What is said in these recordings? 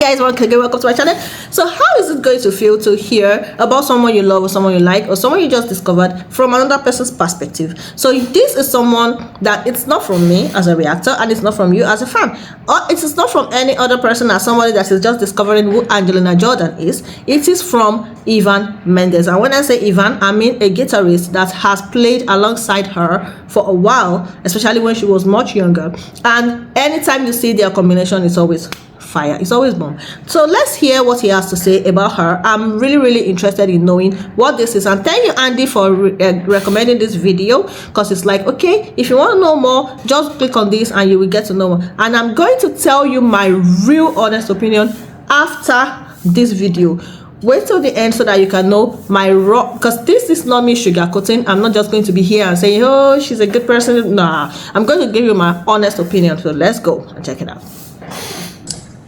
Guys, welcome to my channel. So how is it going to feel to hear about someone you love or someone you like or someone you just discovered from another person's perspective? So this is someone that it's not from me as a reactor and it's not from you as a fan, or it is not from any other person as somebody that is just discovering who Angelina Jordan is. It is from Ivan Mendez, and when I say Ivan, I mean a guitarist that has played alongside her for a while, especially when she was much younger, and anytime you see their combination, it's always fire. It's always bomb. So let's hear what he has to say about her. I'm really interested in knowing what this is, and thank you, Andy, for recommending this video, because it's like, okay, if you want to know more, just click on this and you will get to know more. And I'm going to tell you my real honest opinion after this video. Wait till the end so that you can know my raw, because this is not me sugarcoating. I'm not just going to be here and saying, oh, she's a good person. Nah, I'm going to give you my honest opinion. So let's go and check it out.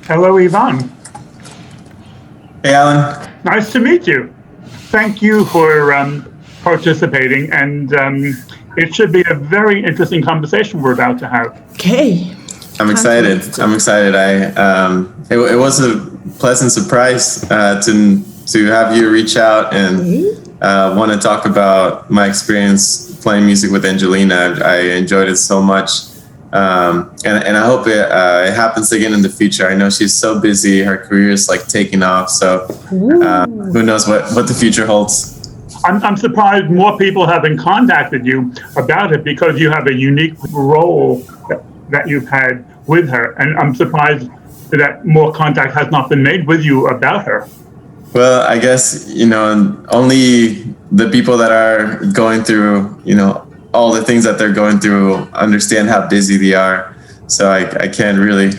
Hello, Ivan. Hey, Alan. Nice to meet you. Thank you for participating, and it should be a very interesting conversation we're about to have. Okay. I'm excited. It was a pleasant surprise to have you reach out and want to talk about my experience playing music with Angelina. I enjoyed it so much. And I hope it happens again in the future. I know she's so busy, her career is like taking off, so who knows what the future holds. I'm surprised more people haven't contacted you about it, because you have a unique role that you've had with her, and I'm surprised that more contact has not been made with you about her. Well, I guess, only the people that are going through, all the things that they're going through understand how busy they are. So I can't really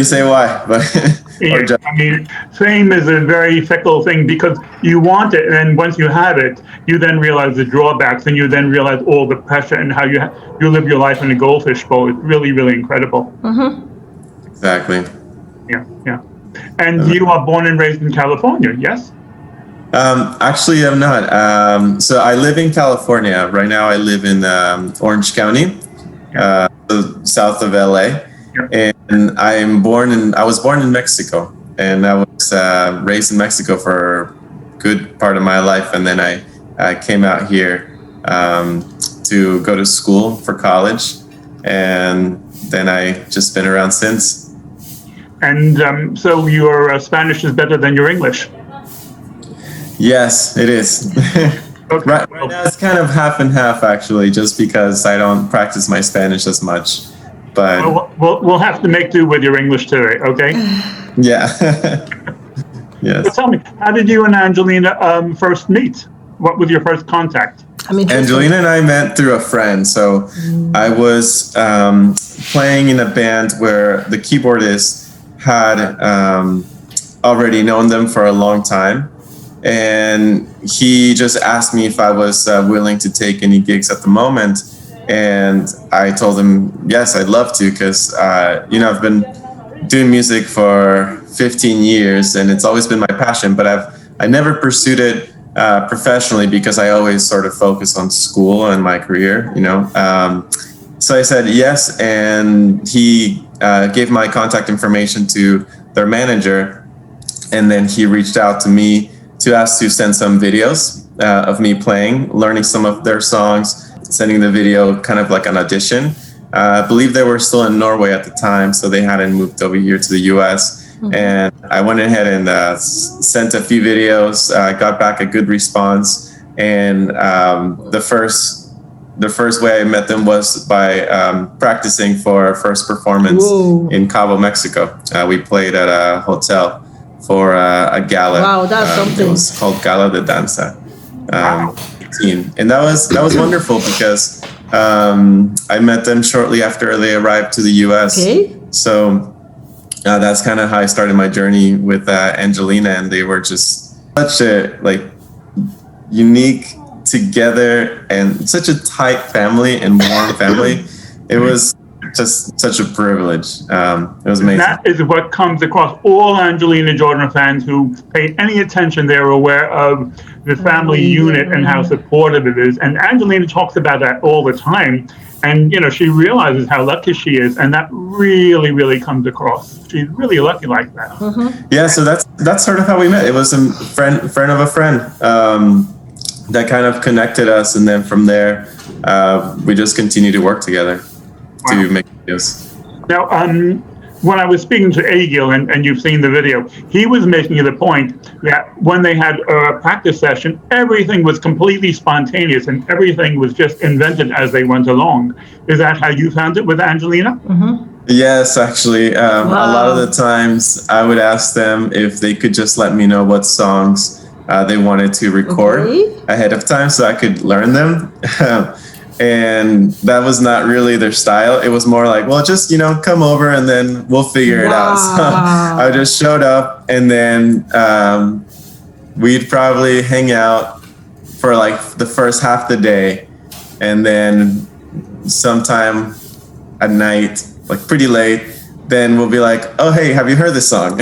say why, but yeah, I mean, fame is a very fickle thing, because you want it, and then once you have it, you then realize the drawbacks, and you then realize all the pressure and how you live your life in a goldfish bowl. It's really incredible. Exactly. Yeah. And you are born and raised in California, yes? Actually, I'm not. So I live in California. Right now I live in Orange County, south of LA. Yeah. And I was born in Mexico, and I was raised in Mexico for a good part of my life. And then I came out here to go to school for college, and then I just been around since. And so your Spanish is better than your English? Yes, it is. Okay. Right now it's kind of half and half, actually, just because I don't practice my Spanish as much. But we'll have to make do with your English today, okay? Yeah. Yes. So tell me, how did you and Angelina first meet? What was your first contact? Angelina and I met through a friend. So I was playing in a band where the keyboardist had already known them for a long time. And he just asked me if I was willing to take any gigs at the moment. And I told him, yes, I'd love to, because, I've been doing music for 15 years and it's always been my passion, but I never pursued it professionally, because I always sort of focus on school and my career, So I said yes, and he gave my contact information to their manager, and then he reached out to me to ask to send some videos of me playing, learning some of their songs, sending the video kind of like an audition. I believe they were still in Norway at the time, so they hadn't moved over here to the US. And I went ahead and sent a few videos, got back a good response. And the first way I met them was by practicing for our first performance in Cabo, Mexico. We played at a hotel for a gala. Wow, that's something. It was called Gala de Danza. And that was wonderful, because I met them shortly after they arrived to the US. Okay. So that's kind of how I started my journey with Angelina, and they were just such a unique together and such a tight family and warm family. It was just such a privilege. It was amazing. That is what comes across all Angelina Jordan fans who pay any attention. They're aware of the family unit and how supportive it is. And Angelina talks about that all the time. And, she realizes how lucky she is. And that really, really comes across. She's really lucky like that. Mm-hmm. Yeah, so that's sort of how we met. It was a friend of a friend that kind of connected us. And then from there, we just continue to work together to make videos. Now, when I was speaking to Egil, and you've seen the video, he was making the point that when they had a practice session, everything was completely spontaneous and everything was just invented as they went along. Is that how you found it with Angelina? Mm-hmm. Yes, actually. A lot of the times I would ask them if they could just let me know what songs they wanted to record ahead of time so I could learn them. And that was not really their style. It was more like, well, just, come over and then we'll figure it out. So I just showed up, and then we'd probably hang out for like the first half the day. And then sometime at night, like pretty late, then we'll be like, oh, hey, have you heard this song?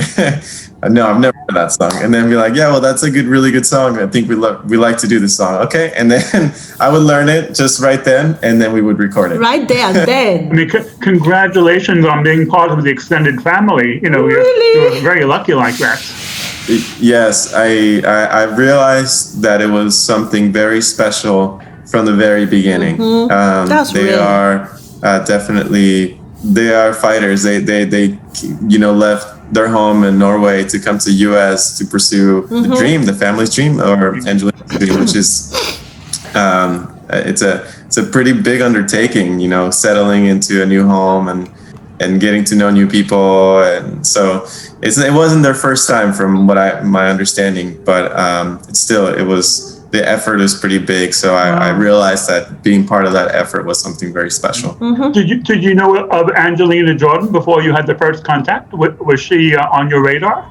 No, I've never heard that song. And then be like, yeah, well, that's a really good song. I think we like to do this song. Okay. And then I would learn it just right then, and then we would record it. Right there and then. I mean, congratulations on being part of the extended family. Really? You're very lucky like that. Yes, I realized that it was something very special from the very beginning. Mm-hmm. That's they real. are definitely, they are fighters. They left their home in Norway to come to US to pursue the dream, the family's dream, or Angelina's dream, which is it's a pretty big undertaking, settling into a new home and getting to know new people. And so it wasn't their first time from my understanding, but the effort is pretty big. So I realized that being part of that effort was something very special. Mm-hmm. Did you know of Angelina Jordan before you had the first contact? Was she on your radar?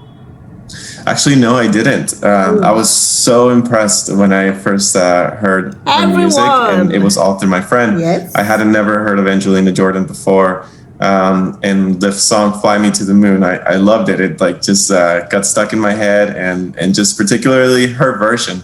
Actually, no, I didn't. I was so impressed when I first heard her music, and it was all through my friend. Yes. I had never heard of Angelina Jordan before. And the song "Fly Me to the Moon," I loved it. It just got stuck in my head, and just particularly her version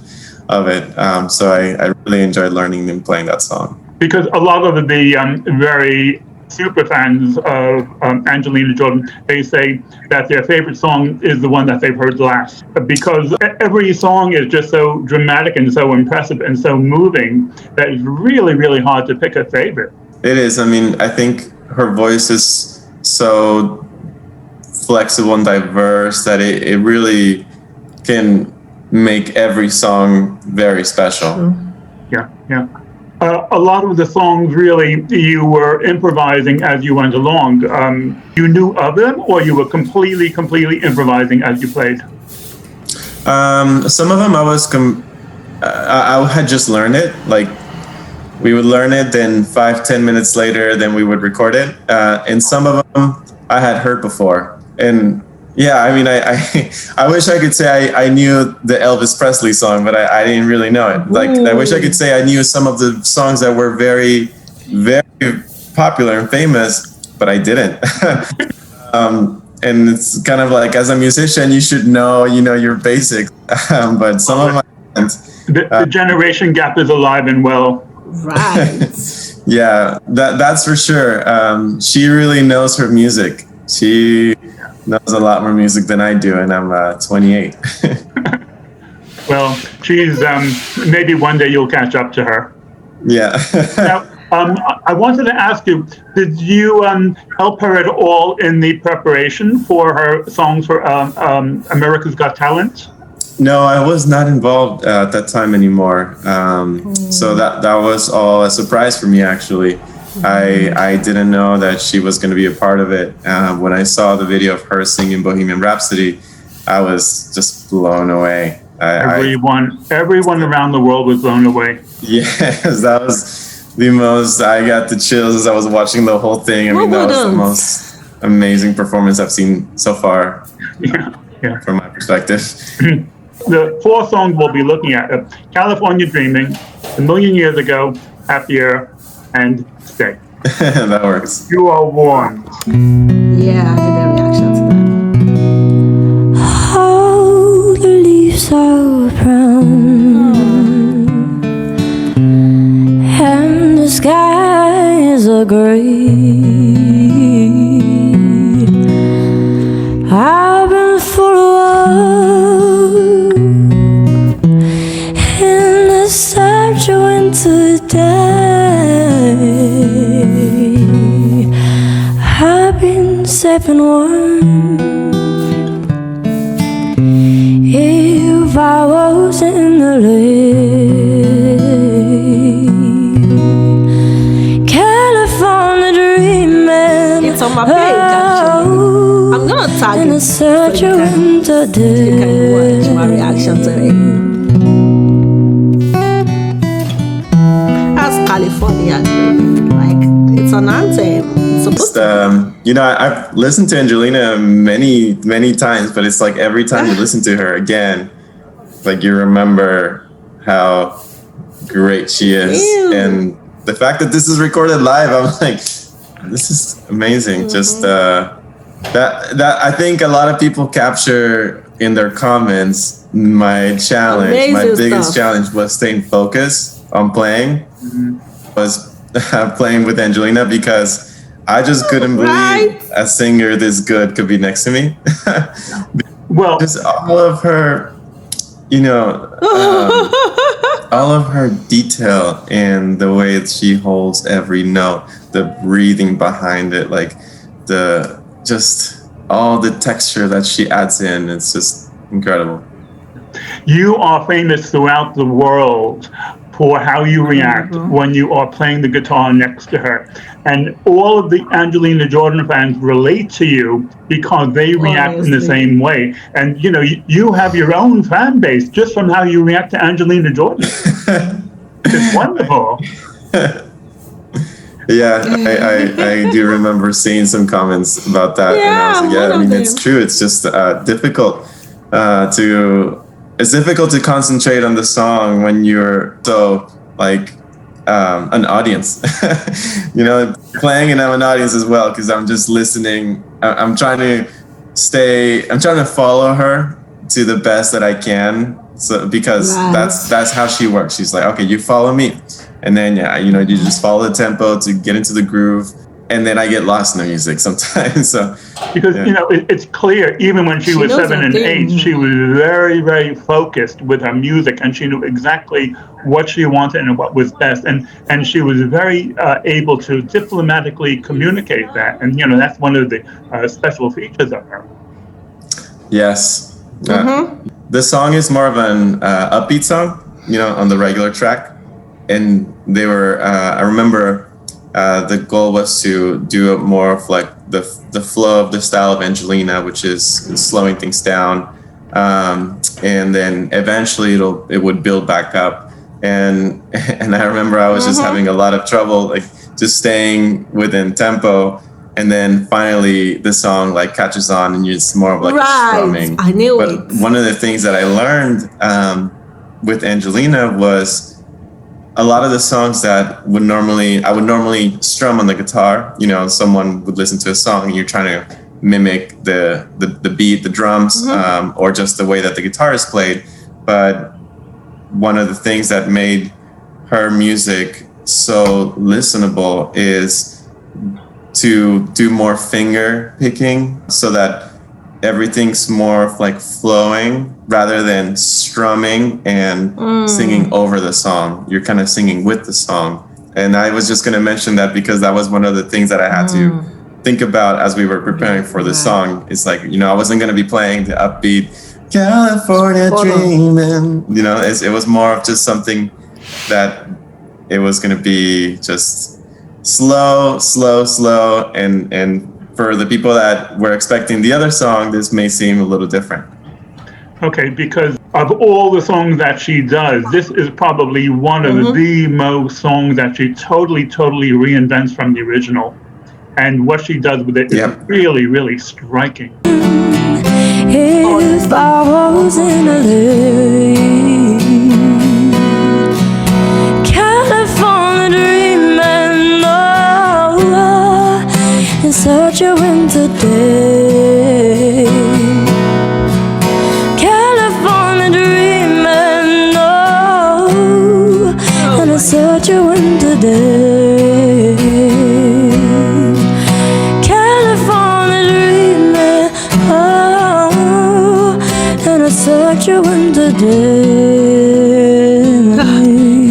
of it. So I really enjoyed learning and playing that song. Because a lot of the very super fans of Angelina Jordan, they say that their favorite song is the one that they've heard last. Because every song is just so dramatic and so impressive and so moving that it's really, really hard to pick a favorite. It is. I mean, I think her voice is so flexible and diverse that it really can make every song very special. Yeah. A lot of the songs, really, you were improvising as you went along. You knew of them, or you were completely improvising as you played? Some of them I had just learned it. Like, we would learn it, then 5-10 minutes later, then we would record it. And some of them I had heard before. And yeah, I mean, I wish I could say I knew the Elvis Presley song, but I didn't really know it. Like, I wish I could say I knew some of the songs that were very, very popular and famous, but I didn't. And it's kind of like, as a musician, you should know, your basics. But some of my the generation gap is alive and well. Right. Yeah, that's for sure. She really knows her music. She knows a lot more music than I do, and I'm 28. Well, she's maybe one day you'll catch up to her. Yeah. Now, I wanted to ask you, did you help her at all in the preparation for her songs for America's Got Talent? No, I was not involved at that time anymore. So that was all a surprise for me, actually. I didn't know that she was going to be a part of it. When I saw the video of her singing Bohemian Rhapsody, I was just blown away. Everyone around the world was blown away. Yes, that was the most. I got the chills as I was watching the whole thing. I mean, that was the most amazing performance I've seen so far. Yeah. From my perspective. The 4 songs we'll be looking at: California Dreaming, A Million Years Ago, Happier, and Stay. That works. You are warned. Yeah, I did a reaction to that. All the leaves are brown and the skies are gray. I've been full of in the such a winter day. I've been safe and warm. If I was in the lake, California dreaming. It's on my page, actually. I'm gonna tag in it a so such a winter you can watch my day. reaction to it. That's California, like it's an anthem. It's supposed to I've listened to Angelina many, many times, but it's like every time you listen to her again, like you remember how great she is. Ew. And the fact that this is recorded live, I'm like, this is amazing. Just that I think a lot of people capture in their comments. My challenge, Amazing my biggest stuff. challenge was staying focused on playing, was playing with Angelina, because I just couldn't believe Right. a singer this good could be next to me. Well, Just all of her, all of her detail and the way that she holds every note, the breathing behind it, like just all the texture that she adds in. It's just incredible. you are famous throughout the world for how you react when you are playing the guitar next to her. And all of the Angelina Jordan fans relate to you because they react in the Honestly. same way. And, you have your own fan base just from how you react to Angelina Jordan. It's wonderful. Yeah, I do remember seeing some comments about that. And I was like, one I of mean, them. it's true. It's just difficult it's difficult to concentrate on the song when you're so like an audience, playing, and I'm an audience as well, because I'm just listening. I'm trying to follow her to the best that I can. So because Right. that's how she works. She's like, okay, you follow me, and then you just follow the tempo to get into the groove, and then I get lost in the music sometimes. So Because, it's clear, even when she was knows 7 her and thing. 8, she was very, very focused with her music, and she knew exactly what she wanted and what was best. And she was very able to diplomatically communicate that. And, that's one of the special features of her. yes, the song is more of an upbeat song, on the regular track. And they were, I remember the goal was to do more of like the flow of the style of Angelina, which is slowing things down. And then eventually it would build back up. And I remember I was just having a lot of trouble, like just staying within tempo. And then finally the song like catches on, and it's more of like a strumming. I knew But it. one of the things that I learned with Angelina was a lot of the songs that I would normally strum on the guitar. Someone would listen to a song and you're trying to mimic the beat, the drums, or just the way that the guitar is played. But one of the things that made her music so listenable is to do more finger picking, so that everything's more of like flowing rather than strumming and singing over the song. You're kind of singing with the song. And I was just going to mention that because that was one of the things that I had to think about as we were preparing for this song. It's like, I wasn't going to be playing the upbeat California dreaming. It was more of just something that it was going to be just slow, and for the people that were expecting the other song, this may seem a little different. Okay, because of all the songs that she does, this is probably one of the most songs that she totally reinvents from the original. And what she does with it is really, really striking. If I was in a lake, California dreaming, oh, gonna search you into day.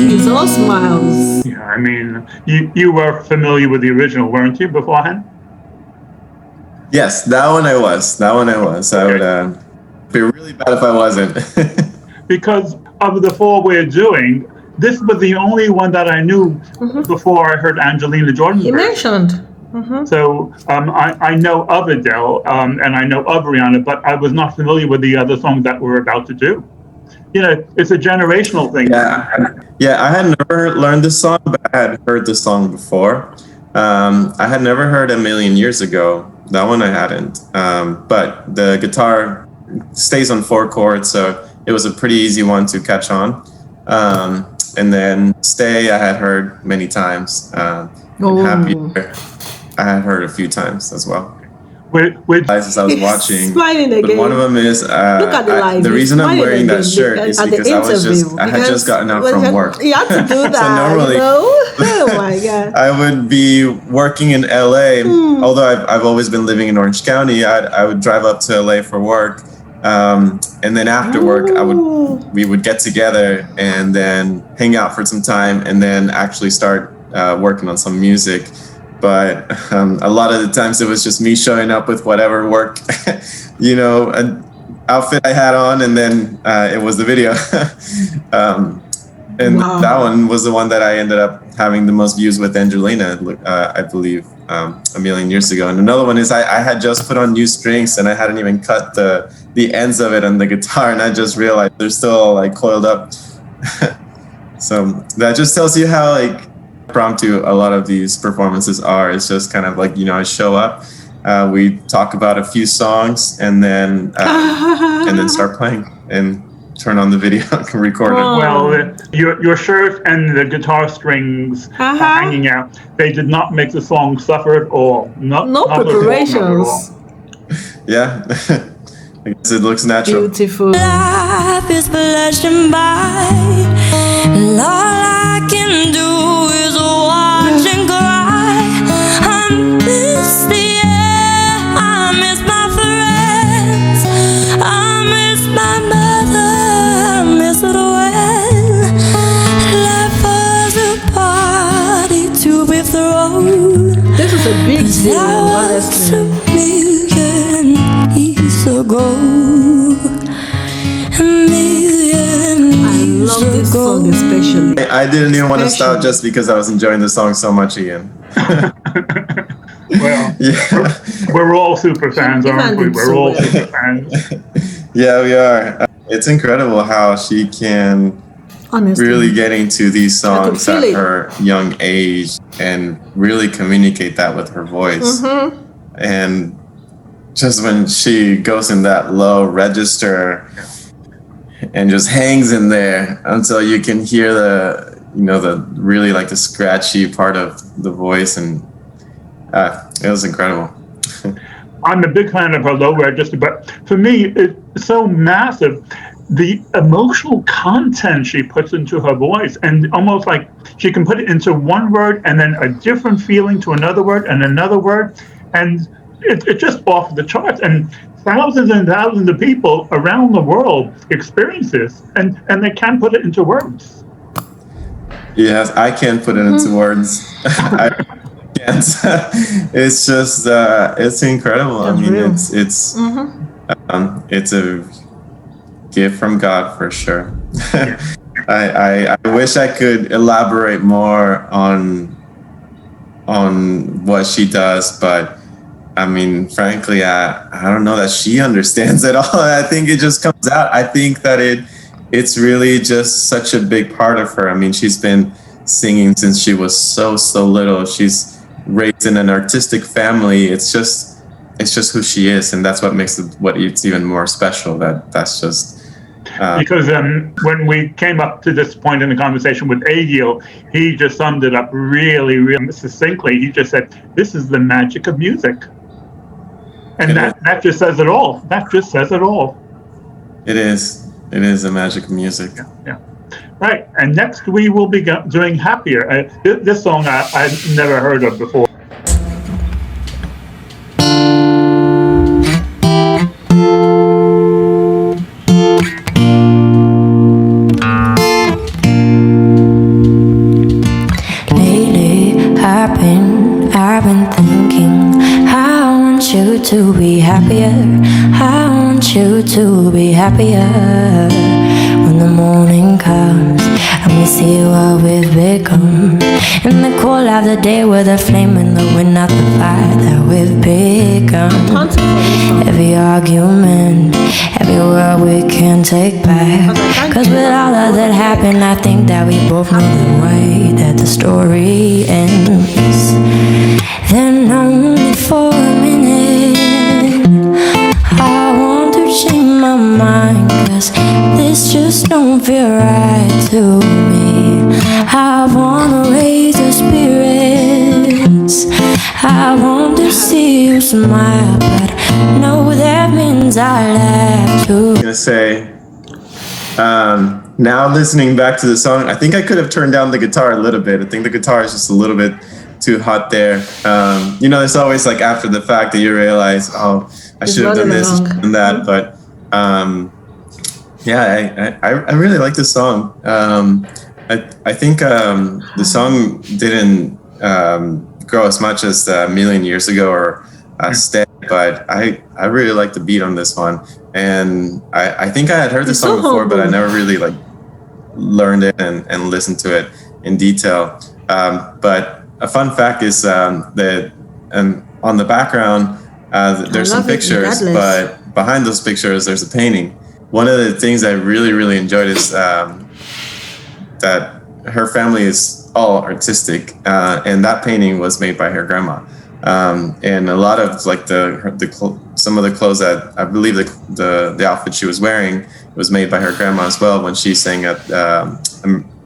He's all smiles. Yeah, I mean, you were familiar with the original, weren't you, beforehand? Yes, that one I was. That one I was. I would be really bad if I wasn't. Because of the four we're doing, this was the only one that I knew before I heard Angelina Jordan. You mentioned. So I know of Adele and I know of Rihanna, but I was not familiar with the other songs that we're about to do. You know, it's a generational thing. Yeah, I had never learned this song, but I had heard the song before. I had never heard A Million Years Ago. That one I hadn't. But the guitar stays on 4 chords, so it was a pretty easy one to catch on. And then Stay I had heard many times. And Happier I had heard a few times as well. As I was watching, smiling again. but one of them is Look at the light. the reason I'm wearing that shirt is because I had just gotten out from work. You had to do that. So normally, oh my god! I would be working in LA. Although I've always been living in Orange County, I would drive up to LA for work, and then after work, we would get together and then hang out for some time, and then actually start working on some music. But a lot of the times it was just me showing up with whatever work, an outfit I had on, and then it was the video. That one was the one that I ended up having the most views with Angelina, I believe, a million years ago. And another one is I had just put on new strings and I hadn't even cut the ends of it on the guitar, and I just realized they're still like coiled up. So that just tells you how impromptu a lot of these performances are. It's just kind of like, I show up, we talk about a few songs, and then start playing and turn on the video and record it. Well, your shirt and the guitar strings hanging out, they did not make the song suffer at all. No preparations. Yeah. I guess it looks natural. Beautiful. Life is flashing by, and all I can do is watch and cry. I miss the air, I miss my friends, I miss my mother, I miss it when life was a party to be thrown. This is a big deal, honestly. Ago, I love this song especially. I didn't even want to stop just because I was enjoying the song so much again. Well, we're all super fans, aren't we? We're all super fans. Yeah, we are. It's incredible how she can really get into these songs at her young age and really communicate that with her voice. And just when she goes in that low register and just hangs in there until you can hear the really the scratchy part of the voice, and it was incredible. I'm a big fan of her low register, but for me, it's so massive. The emotional content she puts into her voice, and almost like she can put it into one word and then a different feeling to another word and another word, and it's just off the charts, and thousands and thousands of people around the world experience this, and they can't put it into words. Yes, I can't put it into words. I can't. It's just it's incredible. That's real. It's a gift from God for sure. I wish I could elaborate more on what she does, but I mean, frankly, I don't know that she understands it all. I think it just comes out. I think that it's really just such a big part of her. I mean, she's been singing since she was so little. She's raised in an artistic family. It's just who she is, and that's what makes it's even more special. That's just because when we came up to this point in the conversation with Agil, he just summed it up really, really succinctly. He just said, "This is the magic of music." And that just says it all. That just says it all. It is. It is the magic of music. Yeah. Right. And next we will be doing Happier. This song I've never heard of before. to be happier. I want you to be happier. When the morning comes and we see what we've become, in the cool of the day with a flame in the wind, not the fire that we've become. Every argument, every word we can take back. Cause with all of that happened, I think that we both know the way that the story ends. Then only for a minute I want to change my mind, cause this just don't feel right to me. I wanna raise your spirits, I want to see you smile, but no, that means I have to. I'm gonna say, now listening back to the song, I think I could have turned down the guitar a little bit. I think the guitar is just a little bit too hot there. You know, it's always like after the fact that you realize, oh, I should have done this and that. But yeah, I really like this song. I think the song didn't grow as much as a million years ago or Stay, but I really like the beat on this one. And I think I had heard this song before, but I never really like learned it and listened to it in detail. But a fun fact is that on the background, there's some pictures, but behind those pictures, there's a painting. One of the things I really, really enjoyed is that her family is all artistic, and that painting was made by her grandma. And a lot of like some of the clothes that I believe the outfit she was wearing was made by her grandma as well when she sang at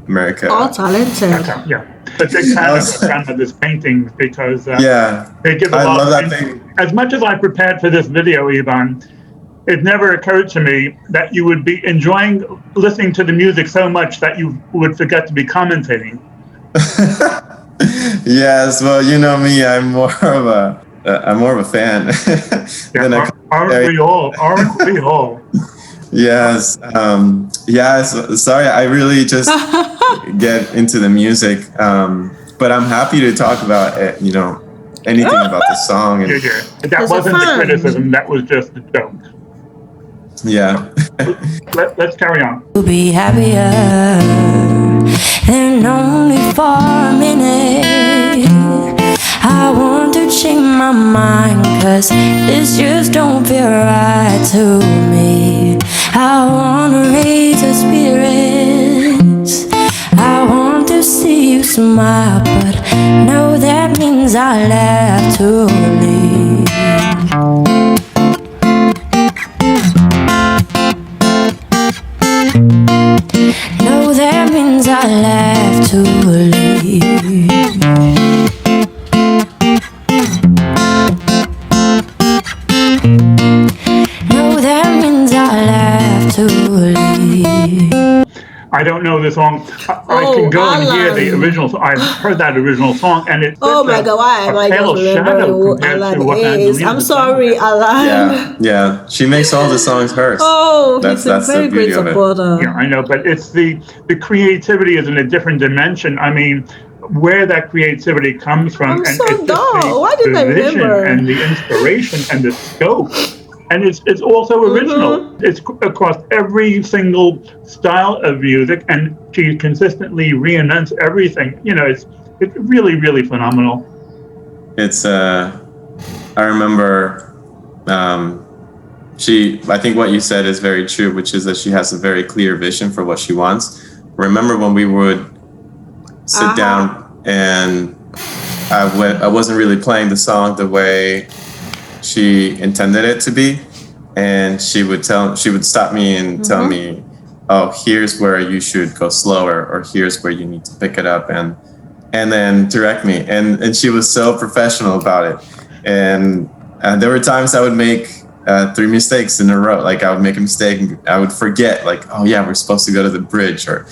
America. All talented. Yeah, but they kind of grandmother's paintings because they give a lot. I love that thing. As much as I prepared for this video, Ivan, it never occurred to me that you would be enjoying listening to the music so much that you would forget to be commentating. Yes, well, you know me, I'm more of a fan. Aren't we all? Yes. Sorry, I really just get into the music, but I'm happy to talk about it, you know, anything about the song. And that wasn't the criticism, that was just the joke. Yeah. Let's carry on. To be happier than only for a minute. I want to change my mind, cause this just don't feel right to me. I wanna raise your spirits, I want to see you smile, but no, that means I'll have to leave. No, that means I'll have to leave. No, that means I'll have to leave. I don't know the song. I can go and hear the original song. I've heard that original song, and it's my God, why am I just remembering who Alan is? I'm sorry, Alan. Yeah. She makes all the songs hers. Oh, he's a very great supporter. Yeah, I know, but it's the creativity is in a different dimension. I mean, where that creativity comes from, I'm so dull. Why didn't I vision remember? and the inspiration and the scope. And it's also original. It's across every single style of music, and she consistently reinvents everything. You know, it's really, really phenomenal. It's I remember I think what you said is very true, which is that she has a very clear vision for what she wants. Remember when we would sit down and I wasn't really playing the song the way she intended it to be, and she would stop me and tell me, oh, here's where you should go slower, or here's where you need to pick it up, and then direct me, and she was so professional about it. And there were times I would make 3 mistakes in a row. Like I would make a mistake and I would forget, like, oh yeah, we're supposed to go to the bridge, or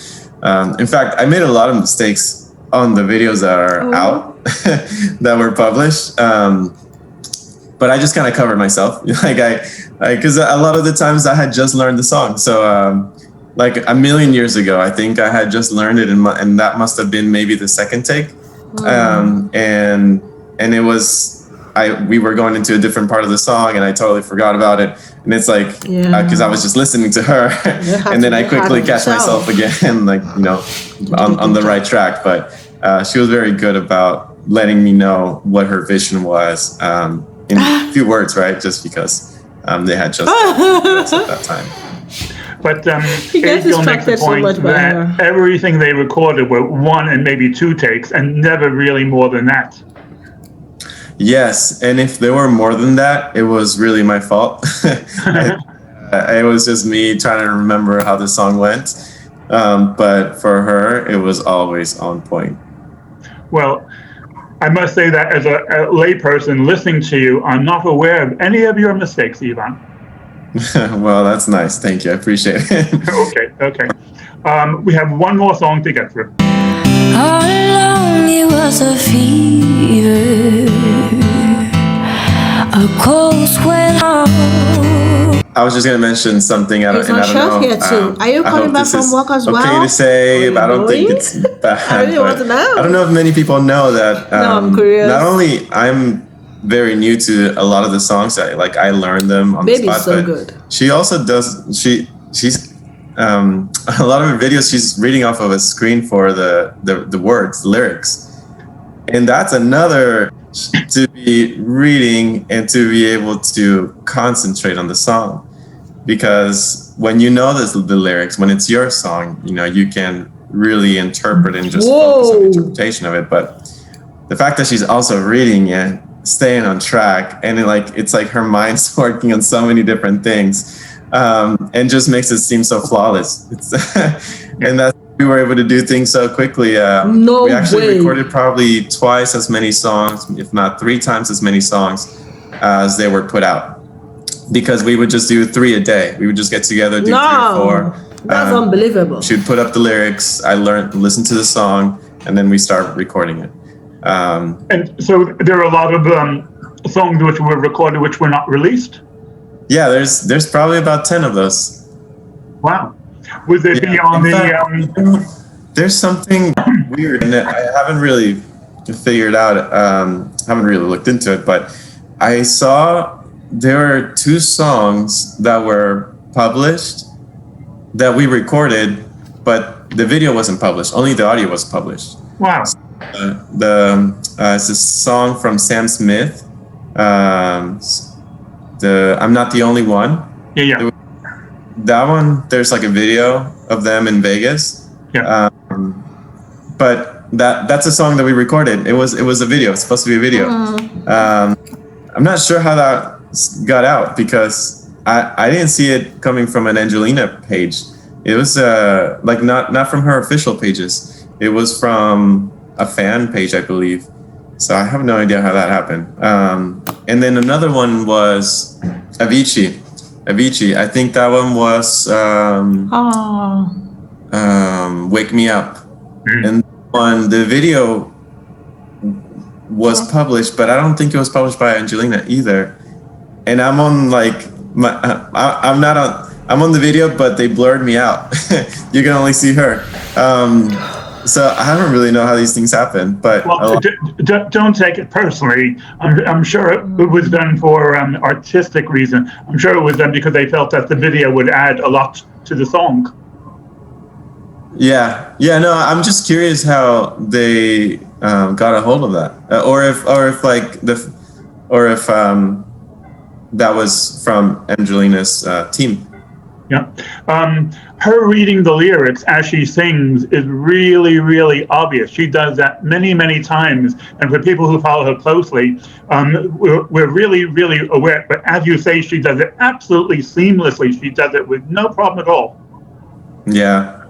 in fact I made a lot of mistakes on the videos that are out that were published. But I just kind of covered myself, because a lot of the times I had just learned the song. So like a million years ago, I think I had just learned it, and that must have been maybe the second take. And it was we were going into a different part of the song and I totally forgot about it. And it's like, because I was just listening to her and then I quickly catch myself again, like, you know, on the right track. But she was very good about letting me know what her vision was in a few words, right? Just because they had just at that time. But Angel makes the point that everything they recorded were 1 and maybe 2 takes and never really more than that. Yes, and if there were more than that, it was really my fault. It was just me trying to remember how the song went. But for her, it was always on point. Well, I must say that as a layperson listening to you, I'm not aware of any of your mistakes, Ivan. Well, that's nice. Thank you. I appreciate it. Okay. We have one more song to get through. All along it was a fever, a cold sweat on. I was just going to mention something. I don't know. Here too. Are you coming back from work as well? Okay to say, but I don't think it's bad. I really want to know. I don't know if many people know that. No, I'm curious. Not only I'm very new to a lot of the songs. I learned them on the spot. Baby's so good. She also does. She's a lot of her videos. She's reading off of a screen for the words, the lyrics, and that's another to be reading and to be able to concentrate on the song, because when you know the lyrics, when it's your song, you know you can really interpret and just focus on the interpretation of it. But the fact that she's also reading it, staying on track, and it's like her mind's working on so many different things, and just makes it seem so flawless. And that we were able to do things so quickly. We actually recorded probably twice as many songs, if not 3 times as many songs as they were put out, because we would just do 3 a day. We would just get together, do 3 or 4. That's unbelievable. She'd put up the lyrics, I listen to the song, and then we start recording it. And so there are a lot of songs which were recorded which were not released? Yeah, there's probably about 10 of those. Wow. Would they be on There's something weird, and I haven't really figured out, haven't really looked into it, but I saw there are 2 songs that were published that we recorded, but the video wasn't published. Only the audio was published. Wow. It's a song from Sam Smith. I'm Not the Only One. Yeah. That one, there's like a video of them in Vegas. Yeah. But that's a song that we recorded. It was a video. It's supposed to be a video. I'm not sure how that got out, because I didn't see it coming from an Angelina page. It was not from her official pages. It was from a fan page, I believe. So I have no idea how that happened. And then another one was Avicii. I think that one was Wake Me Up. And the video was published, but I don't think it was published by Angelina either. And I'm on I'm on the video, but they blurred me out. You can only see her. So I don't really know how these things happen, but don't take it personally. I'm sure it was done for artistic reason. I'm sure it was done because they felt that the video would add a lot to the song. Yeah. No, I'm just curious how they got a hold of that, or if that was from Angelina's team. Yeah. Her reading the lyrics as she sings is really, really obvious. She does that many, many times. And for people who follow her closely, we're really, really aware. But as you say, she does it absolutely seamlessly. She does it with no problem at all. Yeah,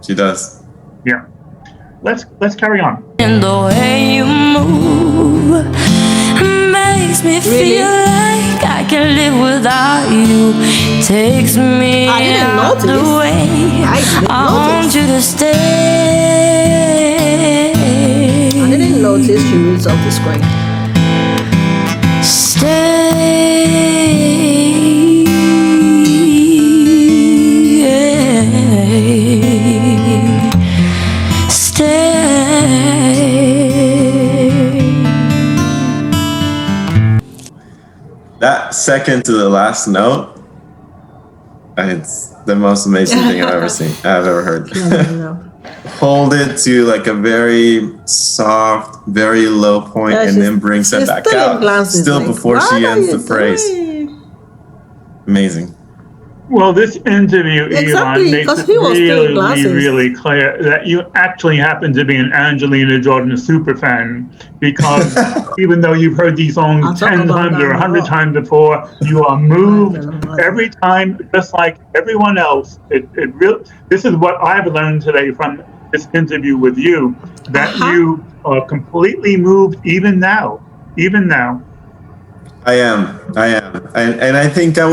she does. Yeah. Let's carry on. And the way you move makes me feel like I can live without you. Takes me out the way. I want you to stay. I didn't notice she reads off the screen. second to the last note, it's the most amazing thing I've ever heard. Hold it to like a very soft, very low point, and then brings it back out. Still like, before she ends the phrase. Amazing. Well, this interview, Elon, makes it really clear that you actually happen to be an Angelina Jordan super fan, because even though you've heard these songs 10 times or 100 times before, you are moved every time, just like everyone else. This is what I've learned today from this interview with you, that you are completely moved even now. I am. And I think that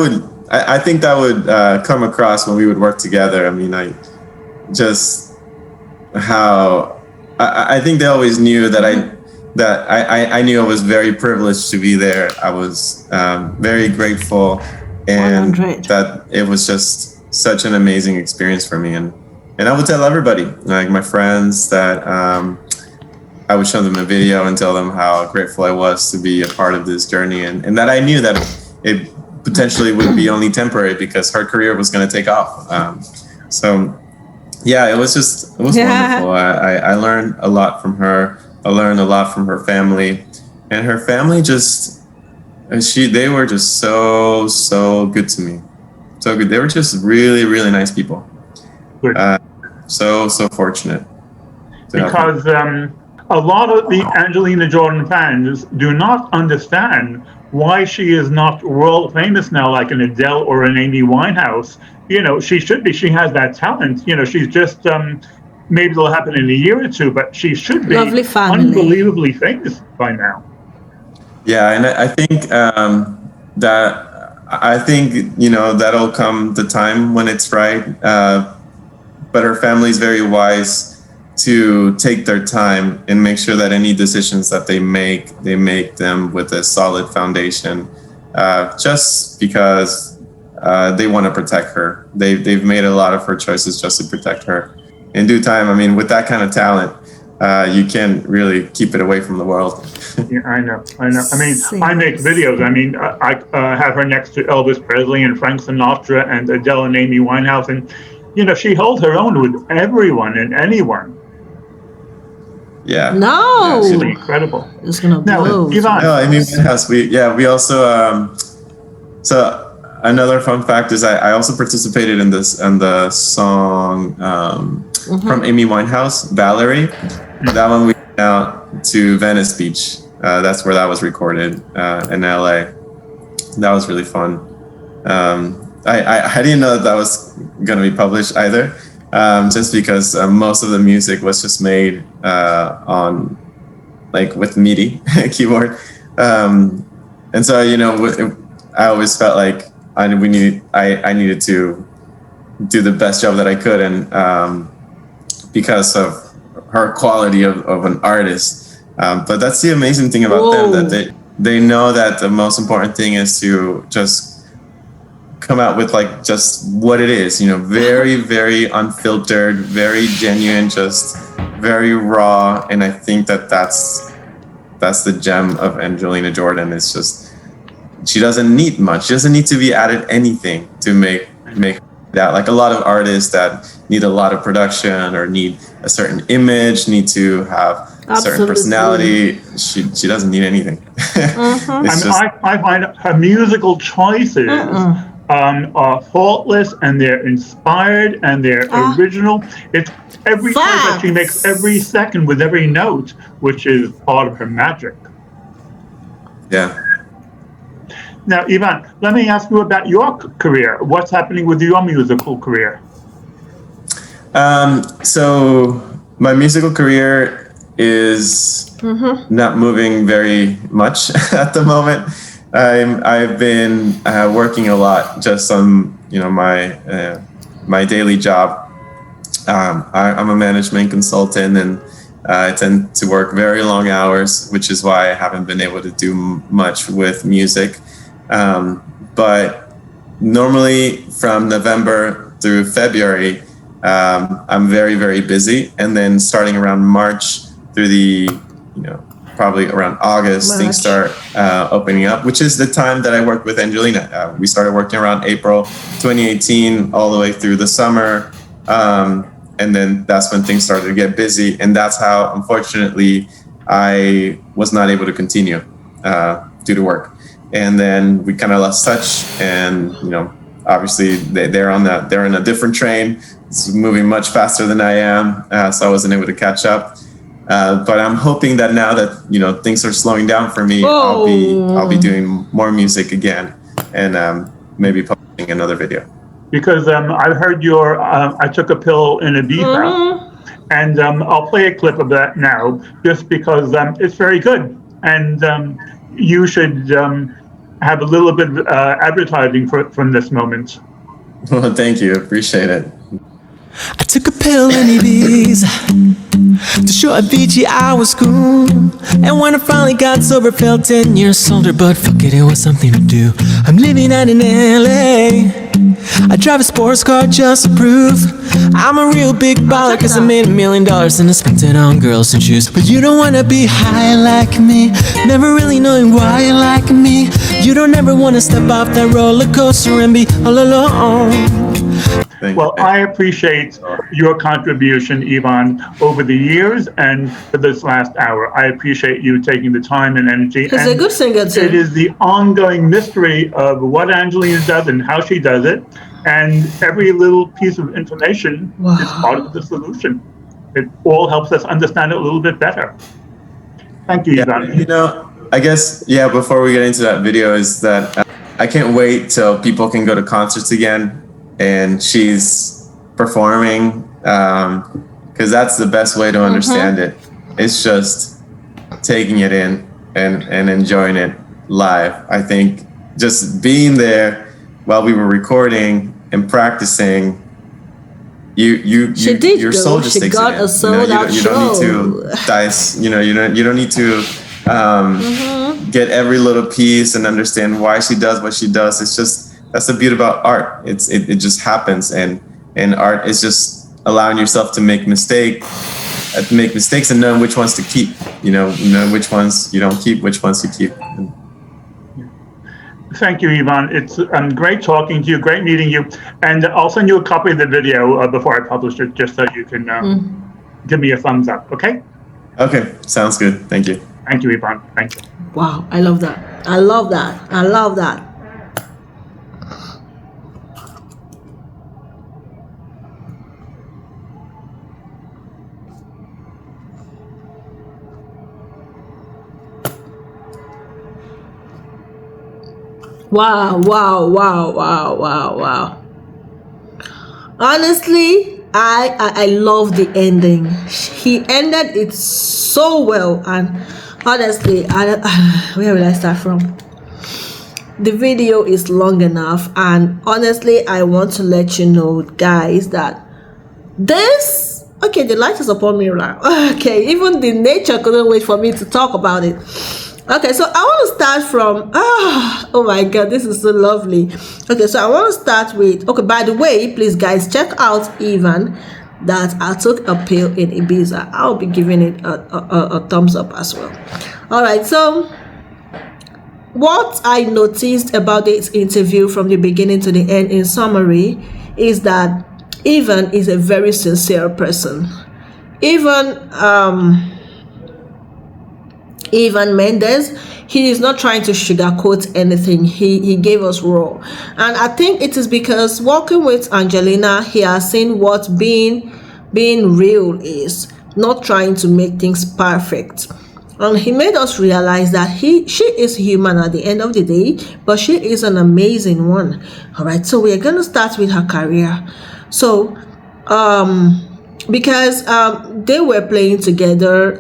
would come across when we would work together. I mean, I think they always knew that I knew I was very privileged to be there. I was very grateful, and 100. that it was just such an amazing experience for me. And I would tell everybody, like my friends, that I would show them a video and tell them how grateful I was to be a part of this journey, and that I knew that it potentially would be only temporary, because her career was going to take off. So yeah, it was wonderful. I learned a lot from her. I learned a lot from her family, and her family they were just so good to me. So good. They were just really, really nice people. So fortunate. Because a lot of the Angelina Jordan fans do not understand why she is not world famous now, like an Adele or an Amy Winehouse. She should be. She has that talent. She's just, maybe it'll happen in a year or two, but she should be unbelievably famous by now. Yeah, and I think that'll come the time when it's right. But her family's very wise to take their time and make sure that any decisions that they make them with a solid foundation, just because they want to protect her. They've made a lot of her choices just to protect her. In due time, I mean, with that kind of talent, you can't really keep it away from the world. Yeah, I know. I mean, I make videos. I mean, I have her next to Elvis Presley and Frank Sinatra and Adele and Amy Winehouse, and she holds her own with everyone and anyone. Yeah. No. Absolutely incredible. It's gonna blow. Ivan. No, I mean, we also so another fun fact is I also participated in the song from Amy Winehouse, Valerie. That one we went out to Venice Beach. That's where that was recorded in LA. That was really fun. I didn't know that was gonna be published either. Just because most of the music was just made on with MIDI keyboard, and so I always felt like I needed to do the best job that I could, and because of her quality of an artist. But that's the amazing thing about them, that they know that the most important thing is to just come out with just what it is, very, very unfiltered, very genuine, just very raw. And I think that's the gem of Angelina Jordan. It's just, she doesn't need much. She doesn't need to be added anything to make that. Like a lot of artists that need a lot of production or need a certain image, need to have a certain personality. She doesn't need anything. I find her musical choices are faultless, and they're inspired, and they're original. It's every choice that she makes every second with every note, which is part of her magic. Yeah. Now, Ivan, let me ask you about your career. What's happening with your musical career? So my musical career is not moving very much at the moment. I've been working a lot just on my daily job. I'm a management consultant, and I tend to work very long hours, which is why I haven't been able to do much with music. But normally from November through February, I'm very, very busy, and then starting around March through the probably around August, things start opening up, which is the time that I worked with Angelina. We started working around April 2018 all the way through the summer. And then that's when things started to get busy. And that's how, unfortunately, I was not able to continue due to work. And then we kind of lost touch. And, you know, obviously they're in a different train. It's moving much faster than I am. So I wasn't able to catch up. But I'm hoping that now that, you know, things are slowing down for me, I'll be doing more music again and maybe publishing another video. Because I heard your I Took a Pill in Ibiza, and I'll play a clip of that now, just because it's very good, and you should have a little bit of advertising from this moment. Well, thank you, appreciate it. I took a pill in Ibiza to show Avicii I was cool. And when I finally got sober, felt 10 years older. But fuck it, it was something to do. I'm living out in LA. I drive a sports car just to prove I'm a real big baller, cause I made $1 million and I spent it on girls and shoes. But you don't wanna be high like me, never really knowing why you like me. You don't ever wanna step off that roller coaster and be all alone. Well, I appreciate your contribution, Yvonne, over the years and for this last hour. I appreciate you taking the time and energy. He's a good singer too. It is the ongoing mystery of what Angelina does and how she does it. And every little piece of information is part of the solution. It all helps us understand it a little bit better. Thank you, Yvonne. You know, I guess, before we get into that video, is that I can't wait till people can go to concerts again and she's performing, because that's the best way to understand it. It's just taking it in and enjoying it live. I think just being there while we were recording and practicing, your soul just takes it in. You don't need to dice. You don't need to get every little piece and understand why she does what she does. It's just, that's the beauty about art. It just happens, and art is just allowing yourself to make mistakes and knowing which ones to keep. Know which ones you don't keep, which ones you keep. Thank you, Yvonne. It's great talking to you, great meeting you, and I'll send you a copy of the video before I publish it, just so you can give me a thumbs up. Okay? Okay, sounds good. Thank you. Thank you, Yvonne. Thank you. Wow, I love that. I love that. I love that. Wow. Honestly, I love the ending. He ended it so well, and honestly, where will I start from? The video is long enough, and honestly, I want to let you know, guys, that this, okay, the light is upon me now. Okay, even the nature couldn't wait for me to talk about it. Okay, so I want to start from, oh my god, this is so lovely. Okay, so I want to start with, okay, by the way, please guys, check out Yvonne, that I Took a Pill in Ibiza. I'll be giving it a thumbs up as well. All right, so what I noticed about this interview from the beginning to the end, in summary, is that Yvonne is a very sincere person. Even Mendez, he is not trying to sugarcoat anything. He gave us raw, and I think it is because working with Angelina, he has seen what being real is, not trying to make things perfect. And he made us realize that she is human at the end of the day, but she is an amazing one. All right, so we are going to start with her career. So because they were playing together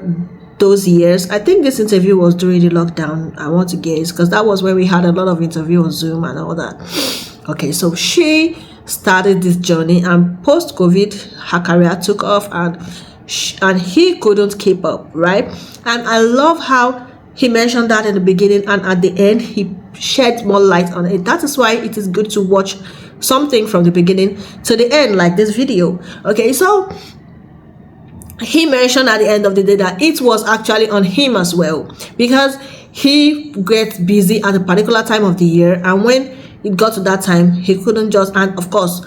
those years. I think this interview was during the lockdown, I want to guess, because that was when we had a lot of interview on Zoom and all that. Okay, so she started this journey, and post-COVID, her career took off, and he couldn't keep up, right? And I love how he mentioned that in the beginning, and at the end, he shed more light on it. That is why it is good to watch something from the beginning to the end, like this video. Okay, so he mentioned at the end of the day that it was actually on him as well, because he gets busy at a particular time of the year, and when it got to that time, he couldn't just, and of course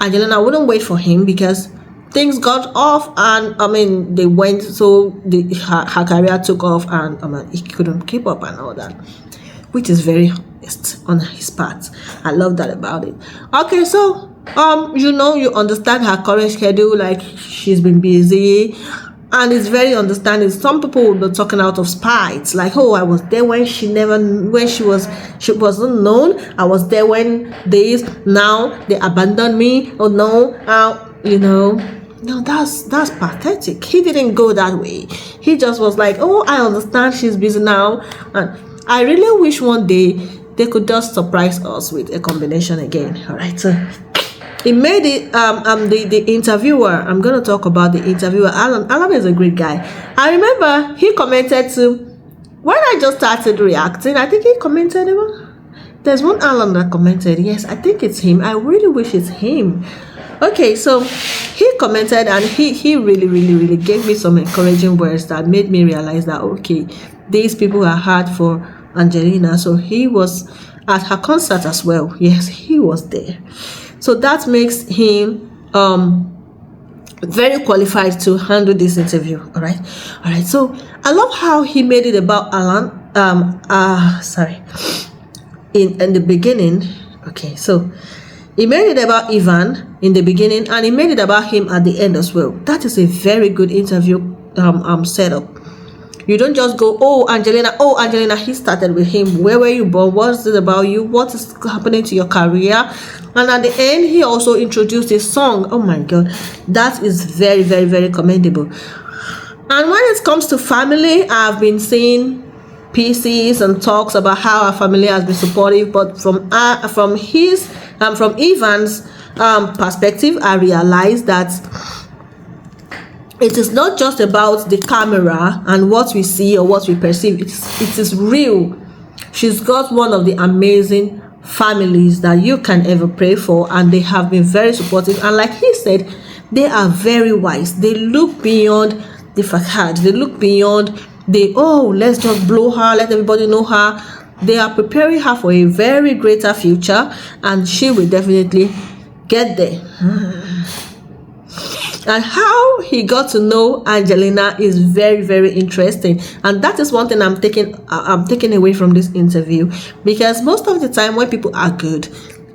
Angelina wouldn't wait for him because things got off, and I mean they went, so her career took off, and I mean he couldn't keep up and all that, which is very honest on his part. I love that about it. Okay, so you know, you understand her current schedule, like she's been busy, and it's very understanding. Some people will be talking out of spite, like, oh, I was there when she wasn't known, I was there when now they abandoned me, oh no, you know. No, that's pathetic. He didn't go that way. He just was like, oh, I understand she's busy now, and I really wish one day they could just surprise us with a combination again. All right, so he made it. The interviewer, I'm going to talk about the interviewer. Alan is a great guy. I remember he commented to, when I just started reacting, I think he commented even. There's one Alan that commented. Yes, I think it's him. I really wish it's him. Okay, so he commented, and he really gave me some encouraging words that made me realize that, okay, these people are hard for Angelina. So he was at her concert as well. Yes, he was there. So that makes him very qualified to handle this interview. All right. So I love how he made it about Alan. In the beginning. Okay, so he made it about Ivan in the beginning, and he made it about him at the end as well. That is a very good interview setup. You don't just go, oh Angelina, he started with him. Where were you born? What's it about you? What is happening to your career? And at the end, he also introduced a song. Oh my God, that is very commendable. And when it comes to family, I've been seeing pieces and talks about how our family has been supportive, but from Ivan's perspective, I realized that it is not just about the camera and what we see or what we perceive. It is real. She's got one of the amazing families that you can ever pray for, and they have been very supportive. And like he said, they are very wise. They look beyond the facade. They look beyond let's just blow her, let everybody know her. They are preparing her for a very greater future, and she will definitely get there. And how he got to know Angelina is very interesting, and that is one thing I'm taking away from this interview, because most of the time when people are good,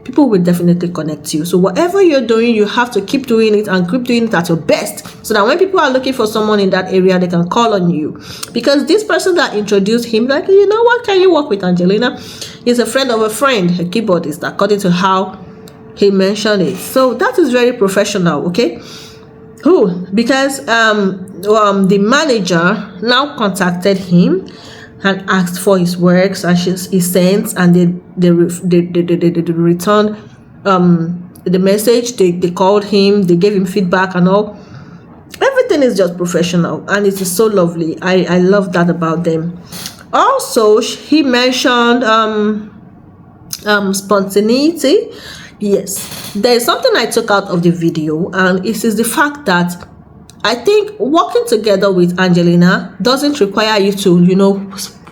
people will definitely connect you. So whatever you're doing, you have to keep doing it, and keep doing it at your best, so that when people are looking for someone in that area, they can call on you. Because this person that introduced him, like, you know what, can you work with Angelina? He's a friend of a friend, a keyboardist, according to how he mentioned it. So that is very professional. Okay. Because the manager now contacted him and asked for his works, and he sent, and they returned the message. They called him, they gave him feedback and all. Everything is just professional, and it is so lovely. I love that about them. Also, he mentioned spontaneity. Yes, there is something I took out of the video, and it is the fact that I think working together with Angelina doesn't require you to,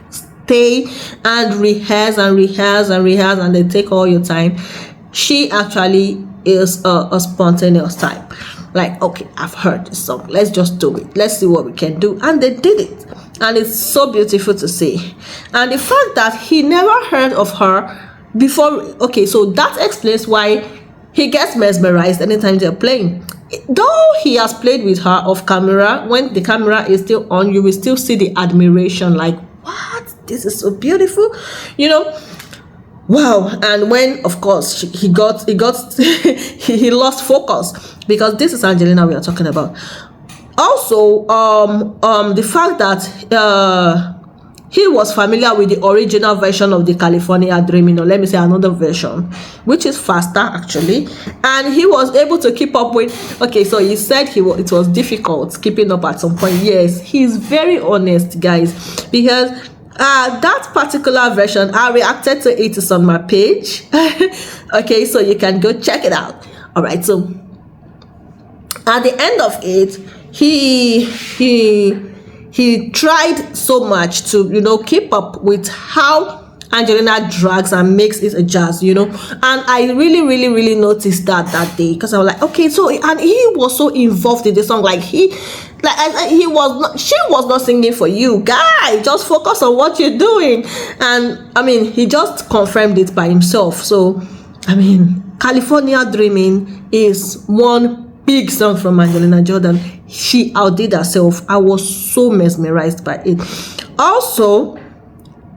stay and rehearse and then take all your time. She actually is a spontaneous type. Like, okay, I've heard this song, let's just do it, let's see what we can do. And they did it, and it's so beautiful to see. And the fact that he never heard of her before, okay, so that explains why he gets mesmerized anytime they're playing. Though he has played with her off camera, when the camera is still on, you will still see the admiration, like, what, this is so beautiful, wow. And when, of course, he lost focus, because this is Angelina we are talking about. Also, the fact that he was familiar with the original version of the California Dreaming, or let me say another version, which is faster actually, and he was able to keep up with. Okay, so he said it was difficult keeping up at some point. Yes, he's very honest, guys, because that particular version, I reacted to it. Is on my page. Okay, so you can go check it out. All right, so at the end of it, he tried so much to, you know, keep up with how Angelina drags and makes it a jazz, you know. And I really noticed that day, because I was like, okay, so, and he was so involved in the song, like he was not singing for you, guy, just focus on what you're doing. And I mean, he just confirmed it by himself. So I mean, California Dreaming is one big song from Angelina Jordan. She outdid herself. I was so mesmerized by it. Also,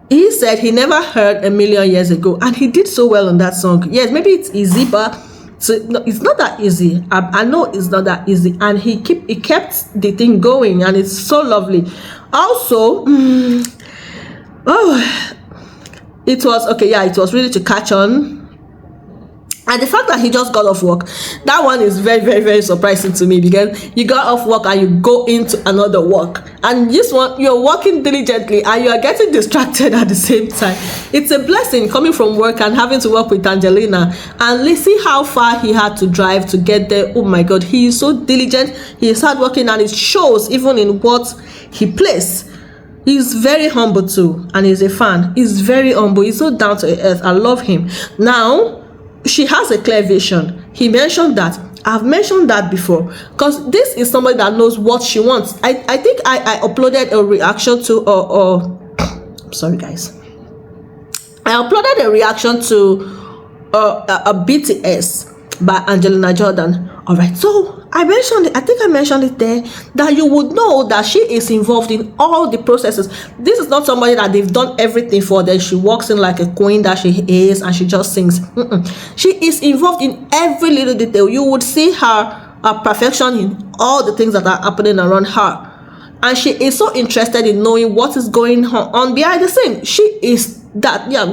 he said he never heard A Million Years Ago, and he did so well on that song. Yes, maybe it's easy, but it's not that easy. I know it's not that easy, and he kept the thing going, and it's so lovely. Also, it was okay. Yeah, it was really to catch on. And the fact that he just got off work, that one is very surprising to me, because you got off work and you go into another work, and this one you're working diligently and you are getting distracted at the same time. It's a blessing coming from work and having to work with Angelina, and let's see how far he had to drive to get there. Oh my God, he is so diligent, he is hardworking, and it shows even in what he plays. He's very humble too, and he's a fan. He's very humble, he's so down to earth. I love him. Now, she has a clear vision. He mentioned that. I've mentioned that before, because this is somebody that knows what she wants. I think I uploaded a reaction to sorry guys, I uploaded a reaction to a BTS by Angelina Jordan. All right, so I think I mentioned it there, that you would know that she is involved in all the processes. This is not somebody that they've done everything for, then she walks in like a queen that she is and she just sings. She is involved in every little detail. You would see her perfection in all the things that are happening around her, and she is so interested in knowing what is going on behind the scene. She is that, yeah.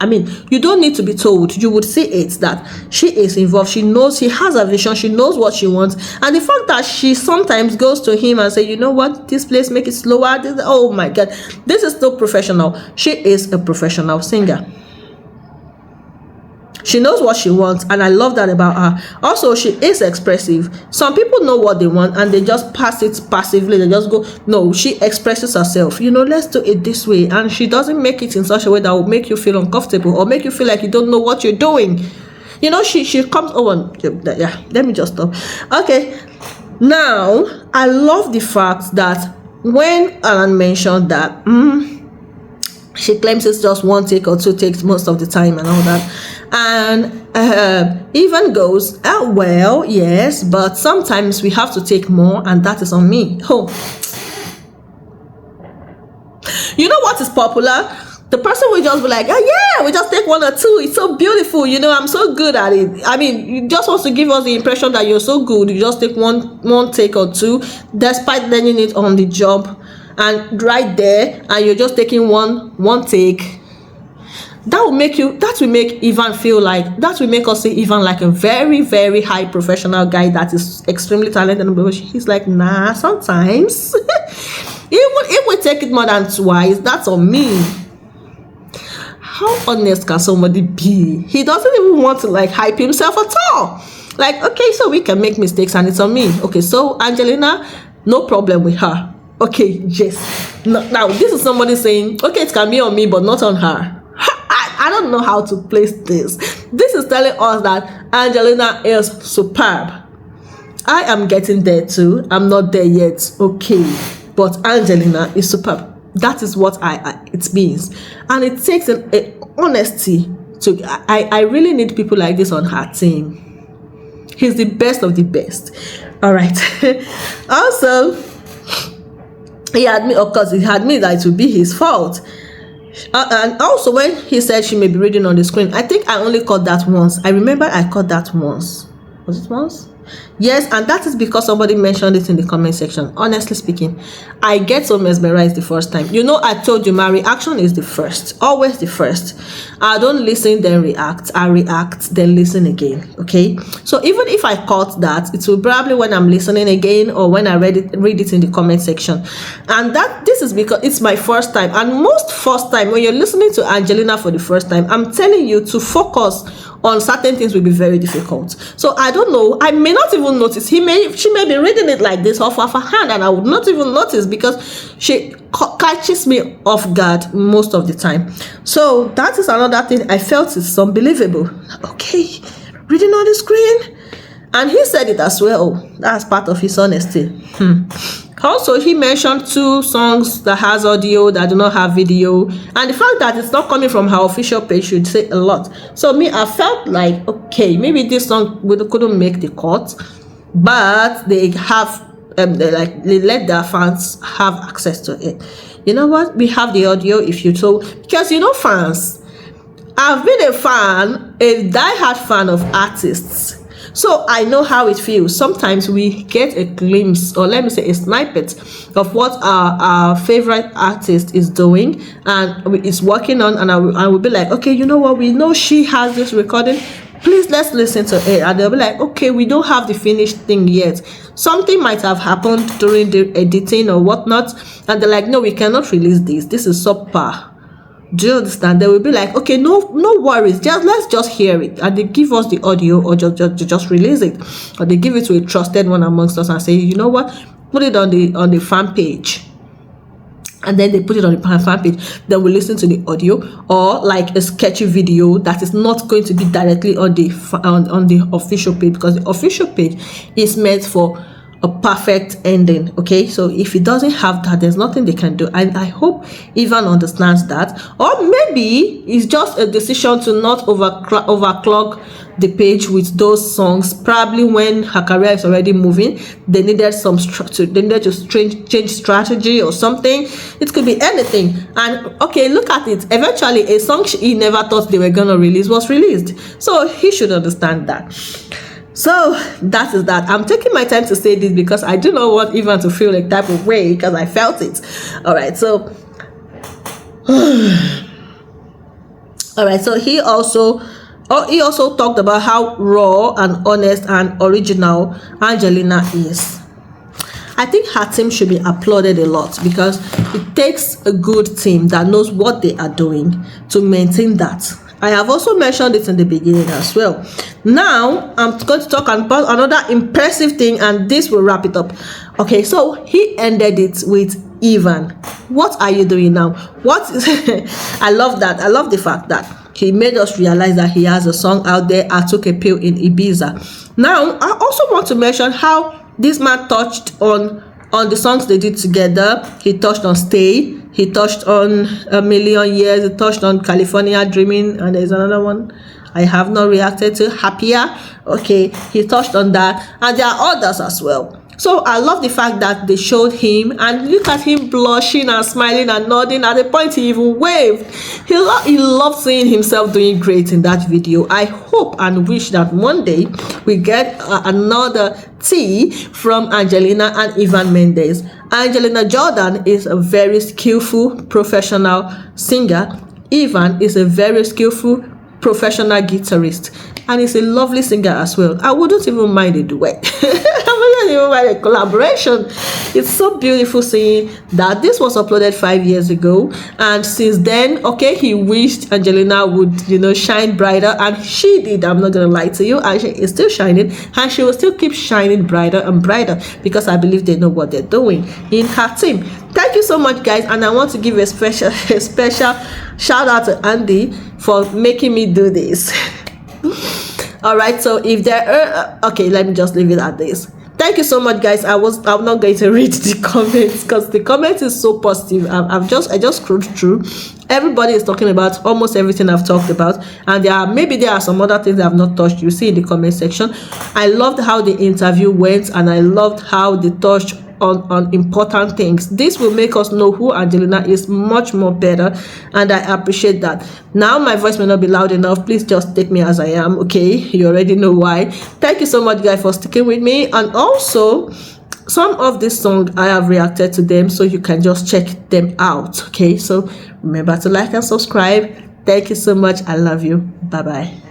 I mean, you don't need to be told. You would see it, that she is involved. She knows, she has a vision, she knows what she wants. And the fact that she sometimes goes to him and say, you know what, this place, make it slower. Oh my God, this is so professional. She is a professional singer. She knows what she wants, and I love that about her. Also, she is expressive. Some people know what they want and they just pass it passively. They just go, no, she expresses herself. You know, let's do it this way. And she doesn't make it in such a way that will make you feel uncomfortable or make you feel like you don't know what you're doing. You know, she comes over. Yeah, let me just stop. Okay. Now, I love the fact that when Alan mentioned that, she claims it's just one take or two takes most of the time and all that, and even goes, oh well, yes, but sometimes we have to take more, and that is on me. You know what is popular? The person will just be like, oh yeah, we just take one or two, it's so beautiful, you know, I'm so good at it. I mean, you just want to give us the impression that you're so good, you just take one take or two, despite learning it on the job and right there, and you're just taking one take. That will make Ivan feel like, that will make us see Ivan like a very high professional guy that is extremely talented. But he's like, nah, sometimes if we take it more than twice, that's on me. How honest can somebody be? He doesn't even want to like hype himself at all. Like, okay, so we can make mistakes and it's on me. Okay, so Angelina, no problem with her. Okay, yes. Now this is somebody saying, okay, it can be on me, but not on her. I don't know how to place this. This is telling us that Angelina is superb. I am getting there too. I'm not there yet. Okay, but Angelina is superb. That is what it means, and it takes an honesty to. I really need people like this on her team. He's the best of the best. All right. Also, he admitted that it would be his fault. And also, when he said she may be reading on the screen, I think I only caught that once. I remember I caught that once. Was it once? Yes, and that is because somebody mentioned it in the comment section. Honestly speaking, I get so mesmerized the first time. You know, I told you my reaction is the first, always the first. I don't listen then react. I react then listen again. Okay, so even if I caught that, it will probably when I'm listening again or when I read it in the comment section. And this is because it's my first time, and most first time when you're listening to Angelina for the first time, I'm telling you to focus on certain things will be very difficult. So I don't know, I may may not even notice. She may be reading it like this off of her hand, and I would not even notice because she catches me off guard most of the time. So that is another thing I felt is unbelievable. Okay, reading on the screen. And he said it as well. That's part of his honesty. Also, he mentioned 2 songs that has audio that do not have video, and the fact that it's not coming from her official page should say a lot. So me, I felt like, okay, maybe this song couldn't make the cut, but they have they let their fans have access to it. You know what? We have the audio. If you so, because you know, fans, I've been a diehard fan of artists. So I know how it feels. Sometimes we get a glimpse, or let me say a snippet, of what our favorite artist is doing and is working on, and I will be like, okay, you know what, we know she has this recording, please let's listen to it. And they'll be like, okay, we don't have the finished thing yet, something might have happened during the editing or whatnot, and they're like, no, we cannot release this is subpar. Do you understand? They will be like, okay, no worries, let's just hear it, and they give us the audio, or just release it, or they give it to a trusted one amongst us and say, you know what, put it on the fan page, and then they put it on the fan page. Then we listen to the audio, or like a sketchy video that is not going to be directly on the official page, because the official page is meant for a perfect ending. Okay, so if it doesn't have that, there's nothing they can do, and I hope Ivan understands that. Or maybe it's just a decision to not overclog the page with those songs. Probably when her career is already moving, they needed some structure, they needed to change strategy or something. It could be anything. And okay, look at it, eventually a song he never thought they were gonna release was released, so he should understand that. So that is that. I'm taking my time to say this because I do not want Ivan to feel like type of way, because I felt it. All right, so he also talked about how raw and honest and original Angelina is. I think her team should be applauded a lot, because it takes a good team that knows what they are doing to maintain that. I have also mentioned it in the beginning as well. Now I'm going to talk about another impressive thing, and this will wrap it up. Okay, so he ended it with, Ivan, what are you doing now? What is I love that. I love the fact that he made us realize that he has a song out there, I Took a Pill in Ibiza. Now I also want to mention how this man touched on the songs they did together. He touched on Stay, he touched on A Million Years, he touched on California Dreaming, and there's another one I have not reacted to, Happier. Okay, he touched on that, and there are others as well. So I love the fact that they showed him, and look at him blushing and smiling and nodding. At the point he even waved. He loved seeing himself doing great in that video. I hope and wish that one day we get another tea from Angelina and Ivan Mendez. Angelina Jordan is a very skillful professional singer. Ivan is a very skillful professional guitarist, and he's a lovely singer as well. I wouldn't even mind a duet. I wouldn't even mind a collaboration. It's so beautiful seeing that this was uploaded 5 years ago, and since then, okay, he wished Angelina would, shine brighter, and she did. I'm not gonna lie to you, and she is still shining, and she will still keep shining brighter and brighter, because I believe they know what they're doing in her team. Thank you so much, guys, and I want to give a special shout out to Andy for making me do this. All right, so if there are okay, let me just leave it at this. Thank you so much, guys. I'm not going to read the comments, because the comments is so positive. I just scrolled through. Everybody is talking about almost everything I've talked about, and there are some other things I've not touched. You see in the comment section. I loved how the interview went, and I loved how they touched on important things. This will make us know who Angelina is much more better, and I appreciate that. Now my voice may not be loud enough, please just take me as I am, okay? You already know why. Thank you so much, guys, for sticking with me. And also, some of this song I have reacted to them, so you can just check them out, okay? So remember to like and subscribe. Thank you so much. I love you. Bye bye.